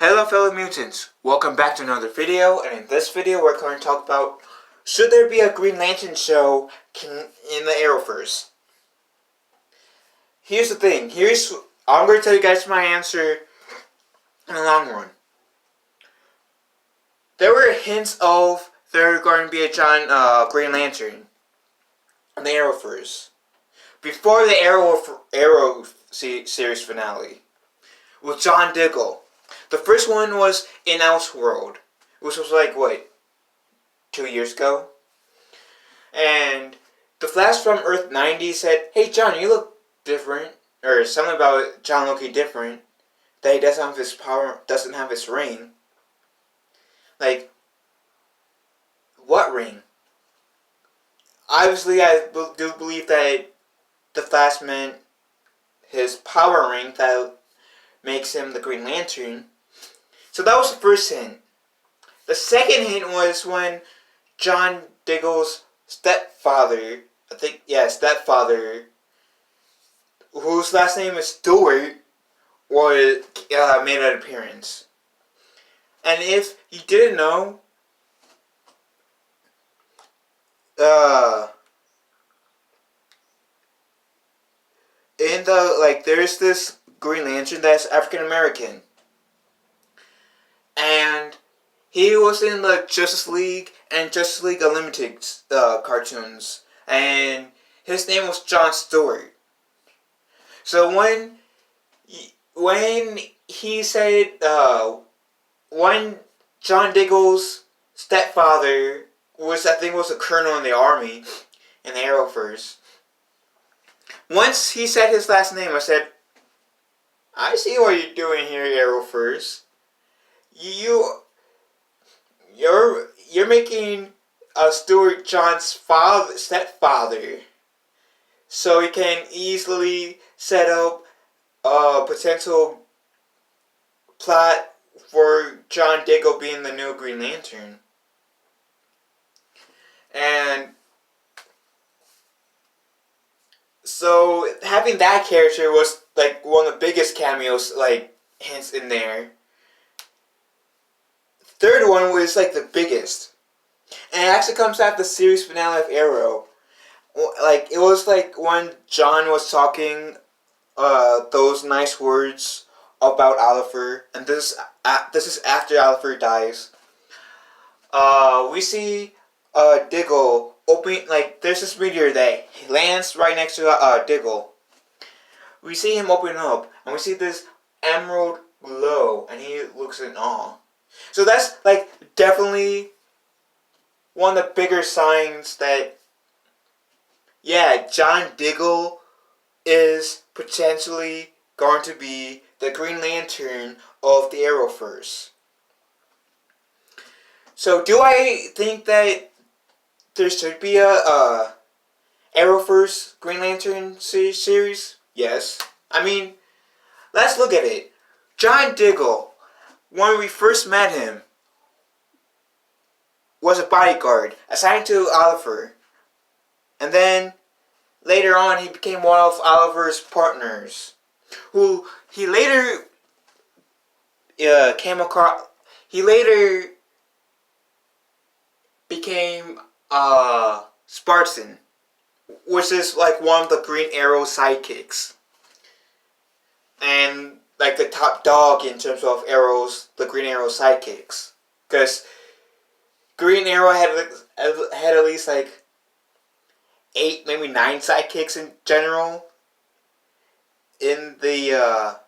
Hello fellow mutants, welcome back to another video, and in this video we're going to talk about should there be a Green Lantern show in the Arrowverse. Here's the thing, I'm going to tell you guys my answer in the long run. There were hints of there going to be a Green Lantern in the Arrowverse before the Arrow series finale with John Diggle. The first one was in Elseworld, which was like, 2 years ago? And the Flash from Earth 90 said, "Hey John, you look different," or something about John looking different, that he doesn't have his power, doesn't have his ring. Like, what ring? Obviously, I do believe that the Flash meant his power ring that makes him the Green Lantern. So that was the first hint. The second hint was when John Diggle's stepfather, whose last name is Stewart, made an appearance. And if you didn't know, there's this Green Lantern that's African American. And he was in the Justice League and Justice League Unlimited cartoons. And his name was John Stewart. So when he said, when John Diggle's stepfather was a colonel in the army in the Arrowverse, once he said his last name, I said, I see what you're doing here, Arrowverse. You're making Stewart John's stepfather, so he can easily set up a potential plot for John Diggle being the new Green Lantern. And so having that character was like one of the biggest cameos, like hints in there. Third one was like the biggest, and it actually comes after the series finale of Arrow. Like, it was like when John was talking those nice words about Oliver, and this is after Oliver dies. We see Diggle opening, like, there's this meteor that lands right next to Diggle. We see him open up, and we see this emerald glow, and he looks in awe. So that's like definitely one of the bigger signs that, yeah, John Diggle is potentially going to be the Green Lantern of the Arrowverse. So do I think that there should be a Arrowverse Green Lantern series? Yes. I mean, let's look at it. John Diggle, when we first met him, was a bodyguard assigned to Oliver. And then later on he became one of Oliver's partners, who he later came across. He later became Spartan, which is like one of the Green Arrow sidekicks, and like the top dog in terms of the Green Arrow sidekicks, because Green Arrow had at least like 8, maybe 9 sidekicks in general in the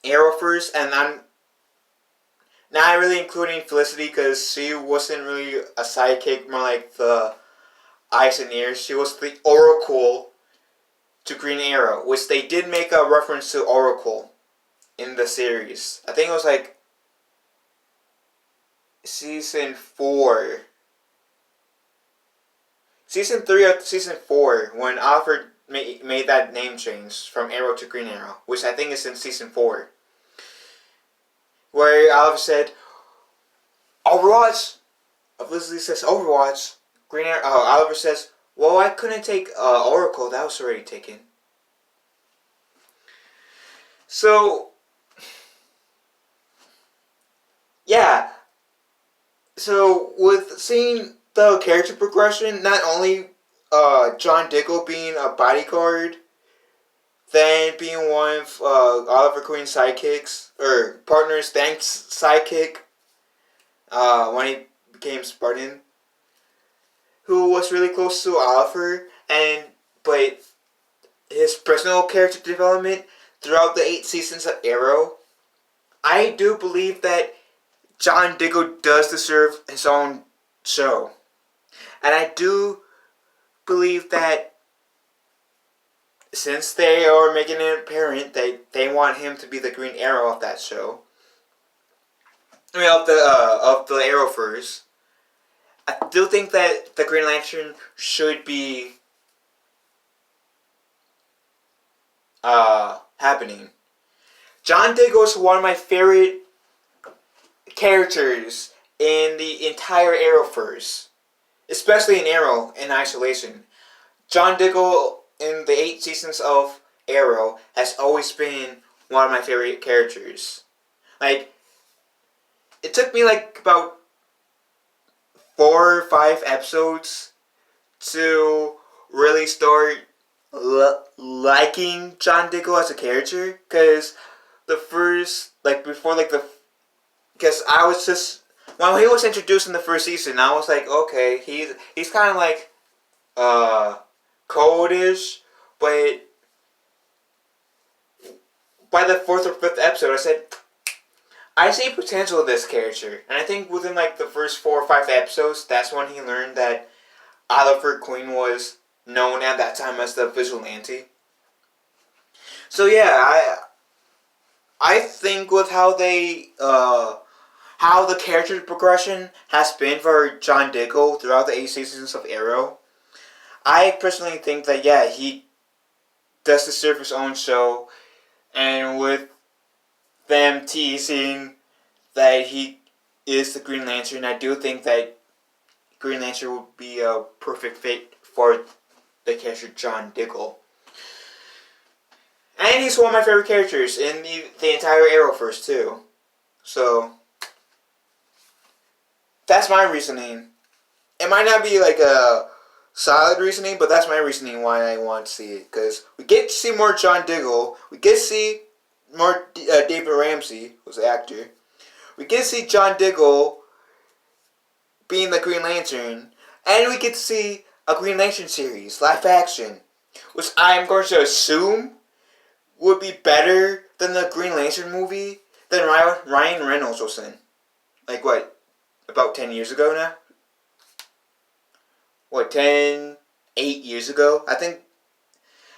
Arrowverse, and I'm not really including Felicity because she wasn't really a sidekick, more like the eyes and ears. She was the Oracle to Green Arrow, which they did make a reference to Oracle in the series. I think it was like season 4. Season 3 or season 4, when Alfred made that name change from Arrow to Green Arrow, which I think is in season 4. Where Oliver said, Overwatch! Felicity says, Overwatch. Oliver says, well, I couldn't take Oracle, that was already taken. So, So with seeing the character progression, not only John Diggle being a bodyguard, then being one of Oliver Queen's sidekicks or partners, thanks sidekick, when he became Spartan, who was really close to Oliver, but his personal character development throughout the 8 seasons of Arrow, I do believe that John Diggle does deserve his own show. And I do believe that since they are making it apparent that they want him to be the Green Arrow of that show, I mean of the Arrowverse, I do think that the Green Lantern should be happening. John Diggle is one of my favorite characters in the entire Arrowverse, especially in Arrow in isolation. John Diggle in the 8 seasons of Arrow has always been one of my favorite characters. Like, it took me like about 4 or 5 episodes to really start liking John Diggle as a character, because the first, like, before, like, because I was just, when he was introduced in the first season, I was like, okay, he's kind of like, coldish, but by the 4th or 5th episode, I said, I see potential in this character. And I think within, like, the first 4 or 5 episodes, that's when he learned that Oliver Queen was known at that time as the Vigilante. So yeah, I think with how the character progression has been for John Diggle throughout the 8 seasons of Arrow, I personally think that, yeah, he does deserve his own show, and with them teasing that he is the Green Lantern, I do think that Green Lantern would be a perfect fit for the character John Diggle. And he's one of my favorite characters in the entire Arrowverse too. So that's my reasoning. It might not be like a solid reasoning, but that's my reasoning why I want to see it. Because we get to see more John Diggle. We get to see more David Ramsey, who's the actor. We get to see John Diggle being the Green Lantern. And we get to see a Green Lantern series, live action. Which I'm going to assume would be better than the Green Lantern movie that Ryan Reynolds was in. Like what? About 10 years ago now? What, 8 years ago? I think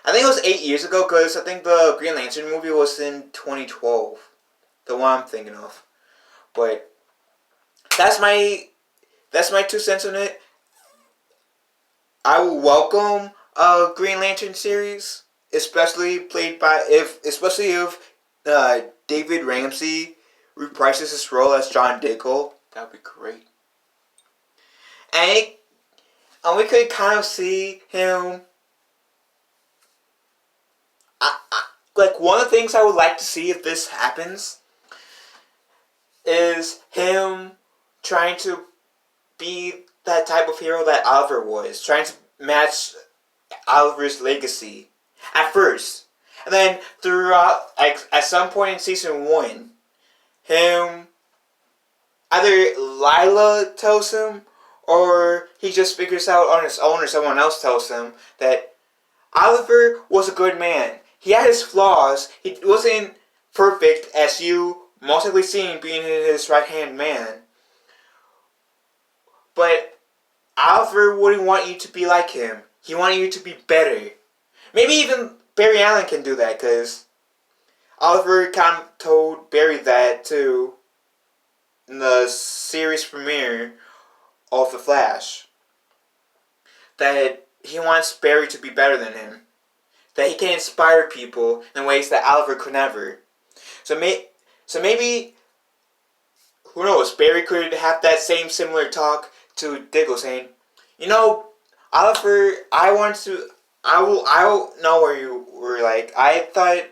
it was 8 years ago, because I think the Green Lantern movie was in 2012. The one I'm thinking of. But that's my 2 cents on it. I will welcome a Green Lantern series, especially if David Ramsey reprises his role as John Diggle. That would be great. And we could kind of see him. Like, one of the things I would like to see if this happens is him trying to be that type of hero that Oliver was, trying to match Oliver's legacy at first, and then throughout, like, at some point in season 1, him, either Lila tells him or he just figures out on his own, or someone else tells him that Oliver was a good man. He had his flaws. He wasn't perfect, as you most likely seen being his right-hand man. But Oliver wouldn't want you to be like him. He wanted you to be better. Maybe even Barry Allen can do that, because Oliver kind of told Barry that too in the series premiere of The Flash. That he wants Barry to be better than him. That he can inspire people in ways that Oliver could never. So maybe, who knows, Barry could have that same similar talk to Diggle, saying, you know, Oliver, I will know where you were. Like, I thought,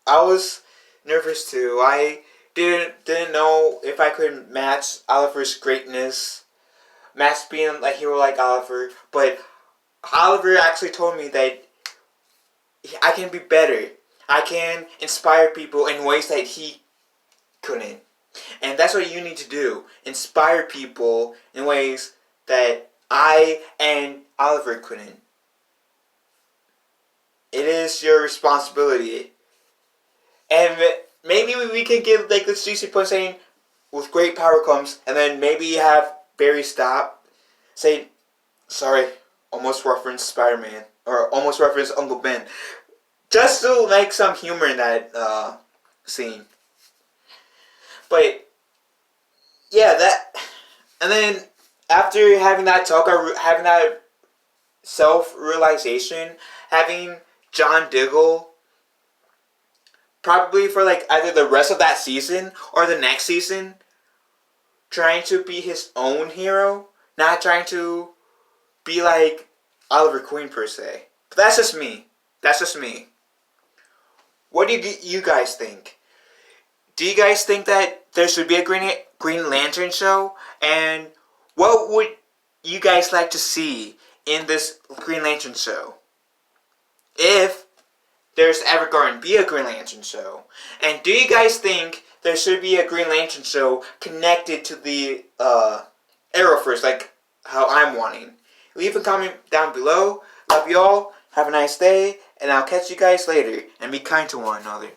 I was nervous too. I didn't know if I could match Oliver's greatness, match being a hero like Oliver. But Oliver actually told me that I can be better. I can inspire people in ways that he couldn't. And that's what you need to do. Inspire people in ways that I and Oliver couldn't. It is your responsibility. And maybe we can give like the CC point saying, with great power comes, and then maybe have Barry stop, say, sorry, almost reference Spider-Man, or almost reference Uncle Ben. Just to make some humor in that scene. But yeah, that, and then after having that talk, or having that self-realization, having John Diggle probably for like either the rest of that season or the next season trying to be his own hero, not trying to be like Oliver Queen per se. But that's just me. That's just me. What do you guys think? Do you guys think that there should be a Green Lantern show? And what would you guys like to see in this Green Lantern show? If there's ever going to be a Green Lantern show. And do you guys think there should be a Green Lantern show connected to the Arrowverse, like how I'm wanting? Leave a comment down below. Love y'all. Have a nice day. And I'll catch you guys later. And be kind to one another.